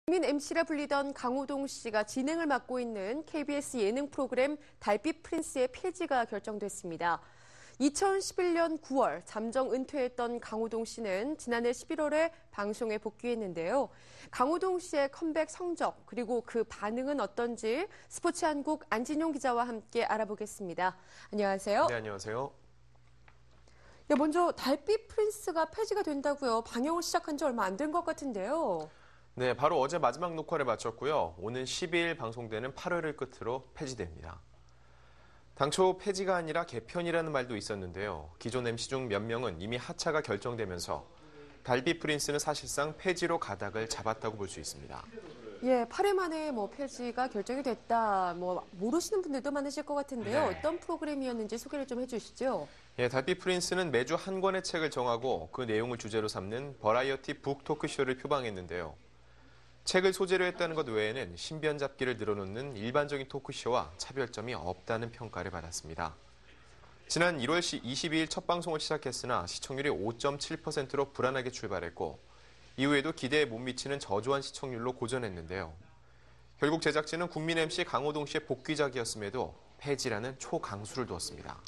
국민 MC라 불리던 강호동 씨가 진행을 맡고 있는 KBS 예능 프로그램 달빛 프린스의 폐지가 결정됐습니다. 2011년 9월 잠정 은퇴했던 강호동 씨는 지난해 11월에 방송에 복귀했는데요. 강호동 씨의 컴백 성적 그리고 그 반응은 어떤지 스포츠한국 안진용 기자와 함께 알아보겠습니다. 안녕하세요. 네, 안녕하세요. 먼저 달빛 프린스가 폐지가 된다고요. 방영을 시작한 지 얼마 안 된 것 같은데요. 네, 바로 어제 마지막 녹화를 마쳤고요. 오는 12일 방송되는 8회를 끝으로 폐지됩니다. 당초 폐지가 아니라 개편이라는 말도 있었는데요. 기존 MC 중 몇 명은 이미 하차가 결정되면서 달빛 프린스는 사실상 폐지로 가닥을 잡았다고 볼 수 있습니다. 8회 만에 폐지가 결정이 됐다. 모르시는 분들도 많으실 것 같은데요. 네. 어떤 프로그램이었는지 소개를 좀 해주시죠. 달빛 프린스는 매주 한 권의 책을 정하고 그 내용을 주제로 삼는 버라이어티 북 토크쇼를 표방했는데요. 책을 소재로 했다는 것 외에는 신변 잡기를 늘어놓는 일반적인 토크쇼와 차별점이 없다는 평가를 받았습니다. 지난 1월 22일 첫 방송을 시작했으나 시청률이 5.7%로 불안하게 출발했고 이후에도 기대에 못 미치는 저조한 시청률로 고전했는데요. 결국 제작진은 국민 MC 강호동 씨의 복귀작이었음에도 폐지라는 초강수를 두었습니다.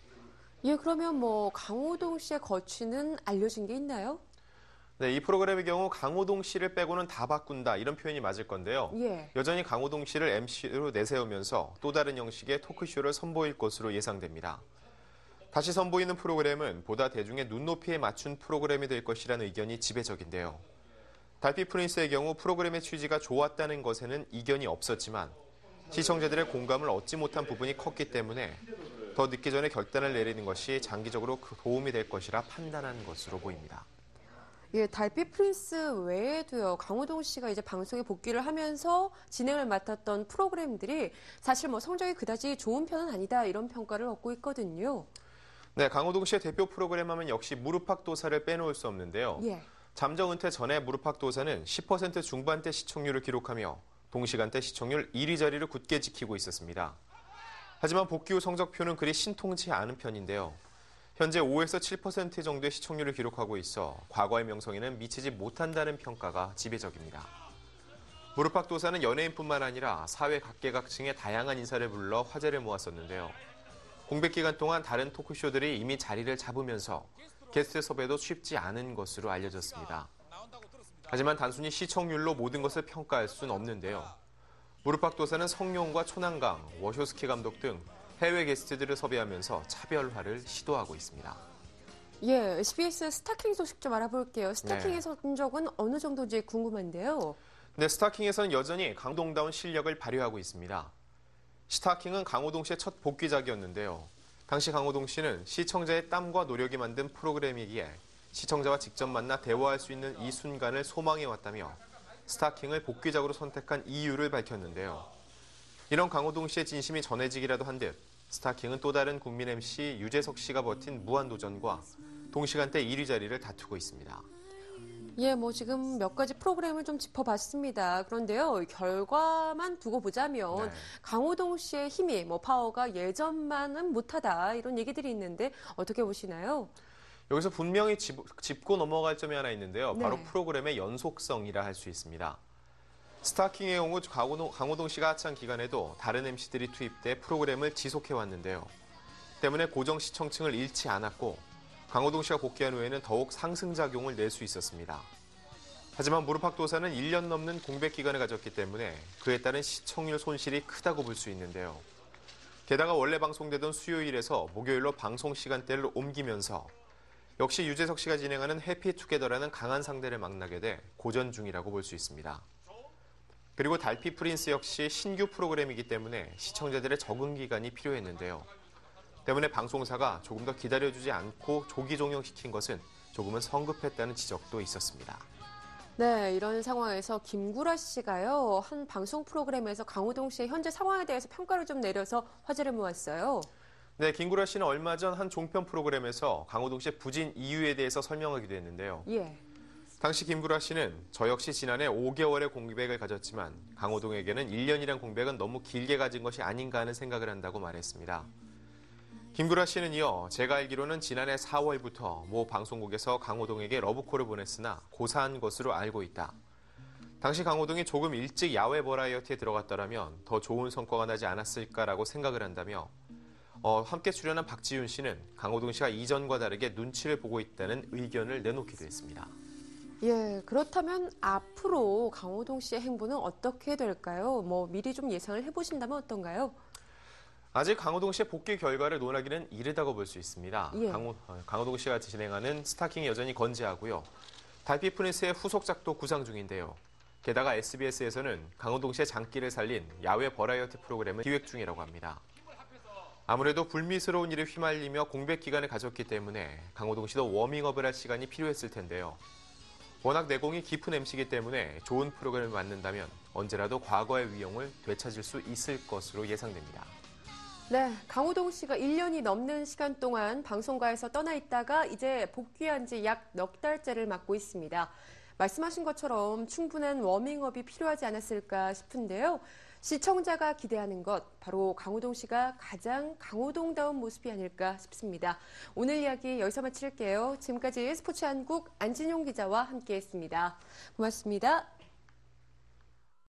그러면 강호동 씨의 거취는 알려진 게 있나요? 네, 이 프로그램의 경우 강호동 씨를 빼고는 다 바꾼다 이런 표현이 맞을 건데요. 여전히 강호동 씨를 MC로 내세우면서 또 다른 형식의 토크쇼를 선보일 것으로 예상됩니다. 다시 선보이는 프로그램은 보다 대중의 눈높이에 맞춘 프로그램이 될 것이라는 의견이 지배적인데요. 달빛 프린스의 경우 프로그램의 취지가 좋았다는 것에는 이견이 없었지만 시청자들의 공감을 얻지 못한 부분이 컸기 때문에 더 늦기 전에 결단을 내리는 것이 장기적으로 도움이 될 것이라 판단한 것으로 보입니다. 달빛 프린스 외에도요, 강호동 씨가 이제 방송에 복귀를 하면서 진행을 맡았던 프로그램들이 사실 성적이 그다지 좋은 편은 아니다 이런 평가를 얻고 있거든요. 네, 강호동 씨의 대표 프로그램 하면 역시 무릎팍도사를 빼놓을 수 없는데요. 잠정 은퇴 전에 무릎팍도사는 10% 중반대 시청률을 기록하며 동시간대 시청률 1위 자리를 굳게 지키고 있었습니다. 하지만 복귀 후 성적표는 그리 신통치 않은 편인데요. 현재 5에서 7% 정도의 시청률을 기록하고 있어 과거의 명성에는 미치지 못한다는 평가가 지배적입니다. 무릎팍도사는 연예인뿐만 아니라 사회 각계각층의 다양한 인사를 불러 화제를 모았었는데요. 공백 기간 동안 다른 토크쇼들이 이미 자리를 잡으면서 게스트 섭외도 쉽지 않은 것으로 알려졌습니다. 하지만 단순히 시청률로 모든 것을 평가할 수는 없는데요. 무릎팍도사는 성룡과 초난강, 워쇼스키 감독 등 해외 게스트들을 섭외하면서 차별화를 시도하고 있습니다. SBS 스타킹 소식 좀 알아볼게요. 스타킹의 성적은 어느 정도인지 궁금한데요. 네, 스타킹에서는 여전히 강호동다운 실력을 발휘하고 있습니다. 스타킹은 강호동 씨의 첫 복귀작이었는데요. 당시 강호동 씨는 시청자의 땀과 노력이 만든 프로그램이기에 시청자와 직접 만나 대화할 수 있는 이 순간을 소망해왔다며 스타킹을 복귀작으로 선택한 이유를 밝혔는데요. 이런 강호동 씨의 진심이 전해지기라도 한 듯 스타킹은 또 다른 국민 MC 유재석 씨가 버틴 무한도전과 동시간대 1위 자리를 다투고 있습니다. 지금 몇 가지 프로그램을 좀 짚어봤습니다. 그런데요, 결과만 두고 보자면 강호동 씨의 힘이, 파워가 예전만은 못하다 이런 얘기들이 있는데 어떻게 보시나요? 여기서 분명히 짚고 넘어갈 점이 하나 있는데요. 바로 프로그램의 연속성이라 할 수 있습니다. 스타킹의 경우 강호동 씨가 하차한 기간에도 다른 MC들이 투입돼 프로그램을 지속해왔는데요. 때문에 고정 시청층을 잃지 않았고 강호동 씨가 복귀한 후에는 더욱 상승작용을 낼 수 있었습니다. 하지만 무릎팍도사는 1년 넘는 공백 기간을 가졌기 때문에 그에 따른 시청률 손실이 크다고 볼 수 있는데요. 게다가 원래 방송되던 수요일에서 목요일로 방송 시간대를 옮기면서 역시 유재석 씨가 진행하는 해피투게더라는 강한 상대를 만나게 돼 고전 중이라고 볼 수 있습니다. 그리고 달빛 프린스 역시 신규 프로그램이기 때문에 시청자들의 적응 기간이 필요했는데요. 때문에 방송사가 조금 더 기다려주지 않고 조기 종영시킨 것은 조금은 성급했다는 지적도 있었습니다. 이런 상황에서 김구라 씨가요, 한 방송 프로그램에서 강호동 씨의 현재 상황에 대해서 평가를 좀 내려서 화제를 모았어요. 네, 김구라 씨는 얼마 전 한 종편 프로그램에서 강호동 씨의 부진 이유에 대해서 설명하기도 했는데요. 당시 김구라 씨는 저 역시 지난해 5개월의 공백을 가졌지만 강호동에게는 1년이란 공백은 너무 길게 가진 것이 아닌가 하는 생각을 한다고 말했습니다. 김구라 씨는 이어 제가 알기로는 지난해 4월부터 모 방송국에서 강호동에게 러브콜을 보냈으나 고사한 것으로 알고 있다. 당시 강호동이 조금 일찍 야외 버라이어티에 들어갔더라면 더 좋은 성과가 나지 않았을까라고 생각을 한다며 함께 출연한 박지윤 씨는 강호동 씨가 이전과 다르게 눈치를 보고 있다는 의견을 내놓기도 했습니다. 예, 그렇다면 앞으로 강호동 씨의 행보는 어떻게 될까요? 미리 좀 예상을 해보신다면 어떤가요? 아직 강호동 씨의 복귀 결과를 논하기는 이르다고 볼 수 있습니다. 예. 강호동 씨가 진행하는 스타킹이 여전히 건재하고요. 달빛 프린스의 후속작도 구상 중인데요. 게다가 SBS에서는 강호동 씨의 장기를 살린 야외 버라이어티 프로그램을 기획 중이라고 합니다. 아무래도 불미스러운 일에 휘말리며 공백 기간을 가졌기 때문에 강호동 씨도 워밍업을 할 시간이 필요했을 텐데요. 워낙 내공이 깊은 MC이기 때문에 좋은 프로그램을 만든다면 언제라도 과거의 위용을 되찾을 수 있을 것으로 예상됩니다. 네, 강호동 씨가 1년이 넘는 시간 동안 방송가에서 떠나 있다가 이제 복귀한 지 약 넉 달째를 맞고 있습니다. 말씀하신 것처럼 충분한 워밍업이 필요하지 않았을까 싶은데요. 시청자가 기대하는 것, 바로 강호동 씨가 가장 강호동다운 모습이 아닐까 싶습니다. 오늘 이야기 여기서 마칠게요. 지금까지 스포츠한국 안진용 기자와 함께했습니다. 고맙습니다.